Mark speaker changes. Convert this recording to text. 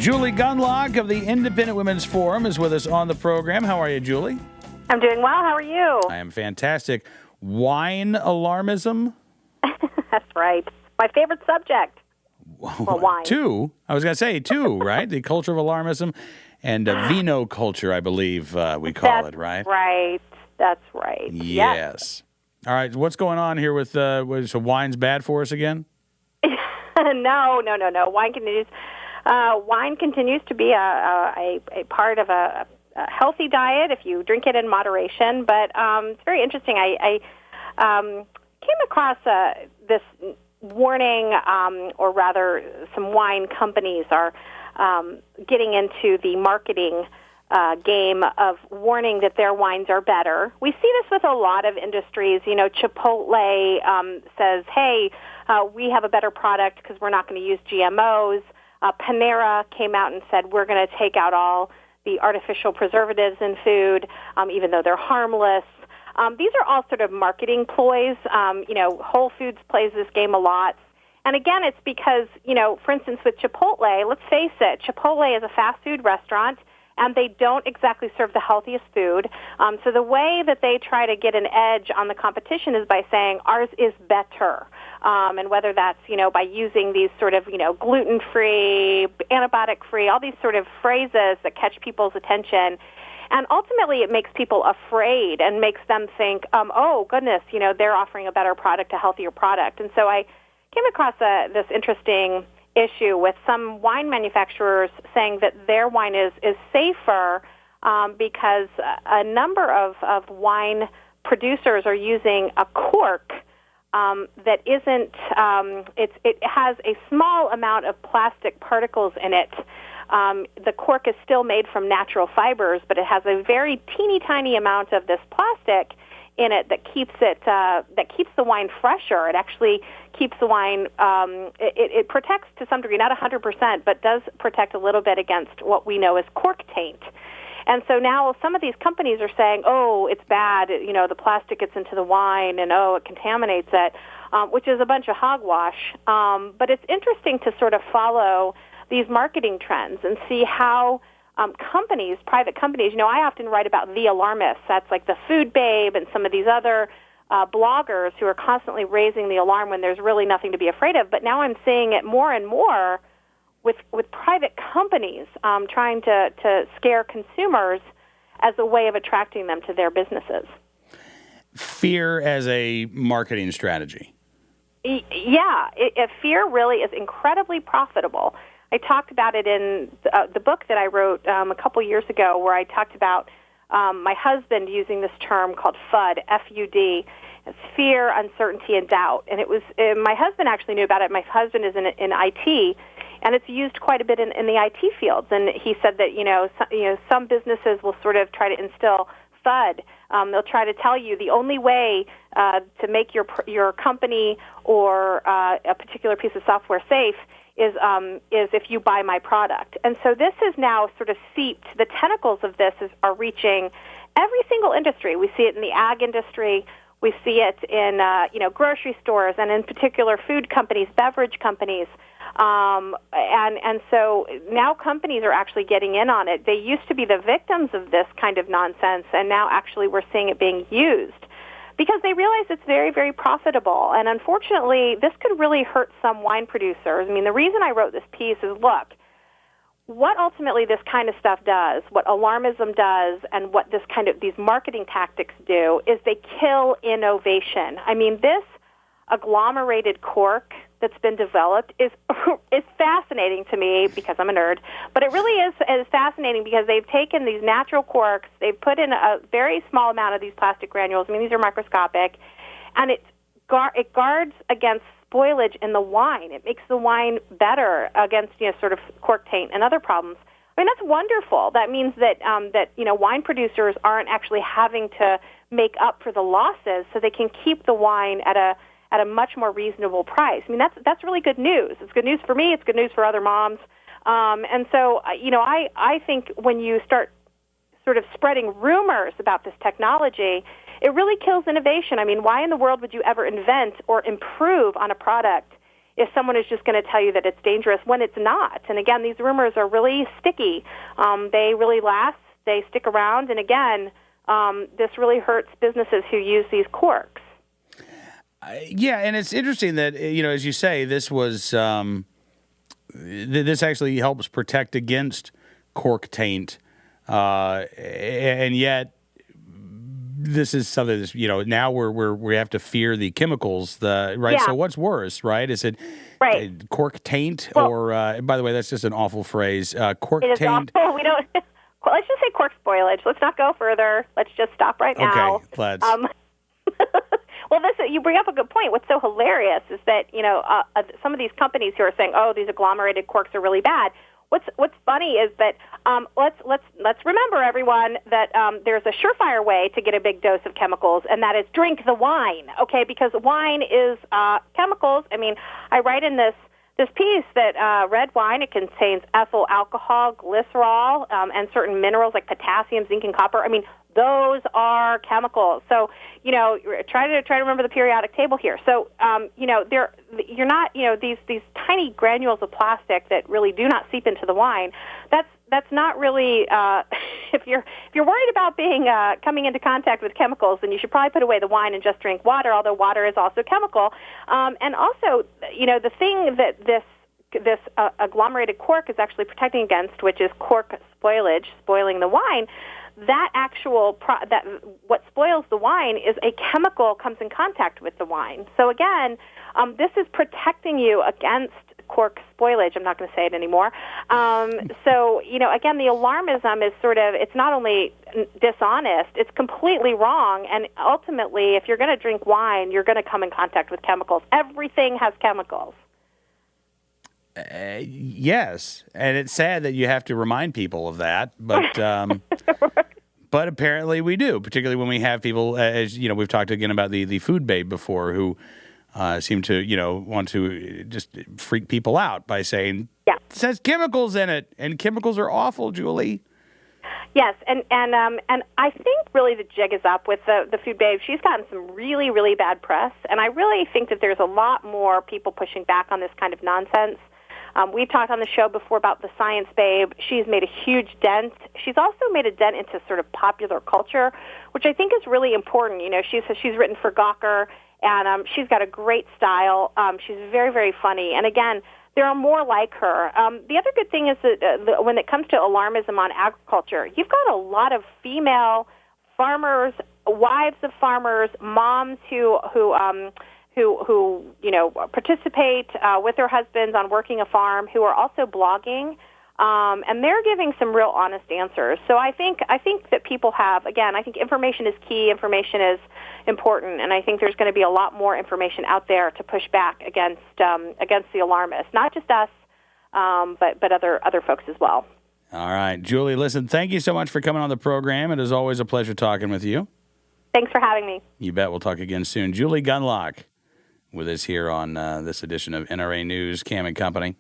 Speaker 1: Julie Gunlock of the Independent Women's Forum is with us on the program. How are you, Julie?
Speaker 2: I'm doing well. How are you?
Speaker 1: I am fantastic. Wine alarmism?
Speaker 2: That's right. My favorite subject. Well, wine.
Speaker 1: Two. I was going to say two, right? The culture of alarmism and vino culture, I believe we call it, right?
Speaker 2: That's right.
Speaker 1: Yes. All right. What's going on here with so wine's bad for us again?
Speaker 2: No. Wine continues to be a part of a healthy diet if you drink it in moderation. But it's very interesting. I came across this warning, or rather, some wine companies are getting into the marketing game of warning that their wines are better. We see this with a lot of industries. You know, Chipotle says, hey, we have a better product because we're not going to use GMOs. Panera came out and said, we're going to take out all the artificial preservatives in food, even though they're harmless. These are all sort of marketing ploys. Whole Foods plays this game a lot. And again, it's because, for instance, with Chipotle, let's face it, Chipotle is a fast food restaurant, and they don't exactly serve the healthiest food. So the way that they try to get an edge on the competition is by saying ours is better. And whether that's, by using these sort of, gluten-free, antibiotic-free, all these sort of phrases that catch people's attention. And ultimately, it makes people afraid and makes them think, oh, goodness, they're offering a better product, a healthier product. And so I came across this interesting issue with some wine manufacturers saying that their wine is safer because a number of wine producers are using a cork that isn't, it has a small amount of plastic particles in it. The cork is still made from natural fibers, but it has a very teeny tiny amount of this plastic in it that keeps the wine fresher. It actually keeps the wine. It protects to some degree, not 100%, but does protect a little bit against what we know as cork taint. And so now some of these companies are saying, oh, it's bad, the plastic gets into the wine and, oh, it contaminates it, which is a bunch of hogwash. But it's interesting to sort of follow these marketing trends and see how companies, private companies, I often write about the alarmists. That's like the Food Babe and some of these other bloggers who are constantly raising the alarm when there's really nothing to be afraid of. But now I'm seeing it more and more with private companies trying to scare consumers as a way of attracting them to their businesses.
Speaker 1: Fear as a marketing strategy.
Speaker 2: Yeah, fear really is incredibly profitable. I talked about it in the book that I wrote a couple years ago, where I talked about my husband using this term called FUD, F-U-D. It's fear, uncertainty, and doubt. And it was my husband actually knew about it. My husband is in IT, and it's used quite a bit in the IT fields. And he said that some businesses will sort of try to instill FUD. They'll try to tell you the only way to make your company or a particular piece of software safe is if you buy my product. And so this is now sort of seeped. The tentacles of this are reaching every single industry. We see it in the ag industry. We see it in grocery stores, and in particular food companies, beverage companies. And so now companies are actually getting in on it. They used to be the victims of this kind of nonsense, and now actually we're seeing it being used because they realize it's very, very profitable. And unfortunately, this could really hurt some wine producers. I mean, the reason I wrote this piece is, look, what ultimately this kind of stuff does, what alarmism does, and what these marketing tactics do is they kill innovation. I mean, this agglomerated cork that's been developed is fascinating to me because I'm a nerd, but it really is fascinating because they've taken these natural corks, they've put in a very small amount of these plastic granules. I mean, these are microscopic, and it guards against spoilage in the wine. It makes the wine better against sort of cork taint and other problems. I mean, that's wonderful. That means that wine producers aren't actually having to make up for the losses, so they can keep the wine at a much more reasonable price. I mean, that's really good news. It's good news for me. It's good news for other moms. And so, I think when you start sort of spreading rumors about this technology, it really kills innovation. I mean, why in the world would you ever invent or improve on a product if someone is just going to tell you that it's dangerous when it's not. And again, these rumors are really sticky. They really last. They stick around. And again, this really hurts businesses who use these corks.
Speaker 1: Yeah, and it's interesting that, as you say, this was this actually helps protect against cork taint, and yet this is something that's, now we have to fear the chemicals, right?
Speaker 2: Yeah.
Speaker 1: So what's worse, right? Is it
Speaker 2: right.
Speaker 1: Cork taint,
Speaker 2: well,
Speaker 1: or by the way, that's just an awful phrase. Cork
Speaker 2: it is
Speaker 1: taint.
Speaker 2: Awful. We don't. Well, let's just say cork spoilage. Let's not go further. Let's just stop right now.
Speaker 1: Okay, let's.
Speaker 2: Well, you bring up a good point. What's so hilarious is that some of these companies who are saying, "Oh, these agglomerated corks are really bad." What's funny is that let's remember, everyone, that there's a surefire way to get a big dose of chemicals, and that is drink the wine. Okay, because wine is chemicals. I mean, I write in this piece that red wine, it contains ethyl alcohol, glycerol, and certain minerals like potassium, zinc, and copper. I mean, those are chemicals. So, try to remember the periodic table here. So, you're not, these tiny granules of plastic that really do not seep into the wine. That's not really. If you're worried about being coming into contact with chemicals, then you should probably put away the wine and just drink water. Although water is also chemical, and also, the thing that this agglomerated cork is actually protecting against, which is cork spoilage, spoiling the wine. That what spoils the wine is a chemical comes in contact with the wine. So again, this is protecting you against cork spoilage. I'm not going to say it anymore. So, again, the alarmism is it's not only dishonest, it's completely wrong. And ultimately, if you're going to drink wine, you're going to come in contact with chemicals. Everything has chemicals.
Speaker 1: Yes, and it's sad that you have to remind people of that, but but apparently we do, particularly when we have people, as we've talked again about the food babe before, who seem to want to just freak people out by saying it says chemicals in it, and chemicals are awful, Julie.
Speaker 2: Yes, and I think really the jig is up with the food babe. She's gotten some really, really bad press, and I really think that there's a lot more people pushing back on this kind of nonsense. We've talked on the show before about the science babe. She's made a huge dent. She's also made a dent into sort of popular culture, which I think is really important. She's written for Gawker, and she's got a great style. She's very, very funny. And again, there are more like her. The other good thing is that when it comes to alarmism on agriculture, you've got a lot of female farmers, wives of farmers, moms who participate with their husbands on working a farm, who are also blogging, and they're giving some real honest answers. So I think that people have, again, I think information is key, information is important, and I think there's going to be a lot more information out there to push back against the alarmists, not just us, but other folks as well.
Speaker 1: All right, Julie, listen, thank you so much for coming on the program. It is always a pleasure talking with you.
Speaker 2: Thanks for having me.
Speaker 1: You bet. We'll talk again soon. Julie Gunlock with us here on this edition of NRA News, Cam and Company.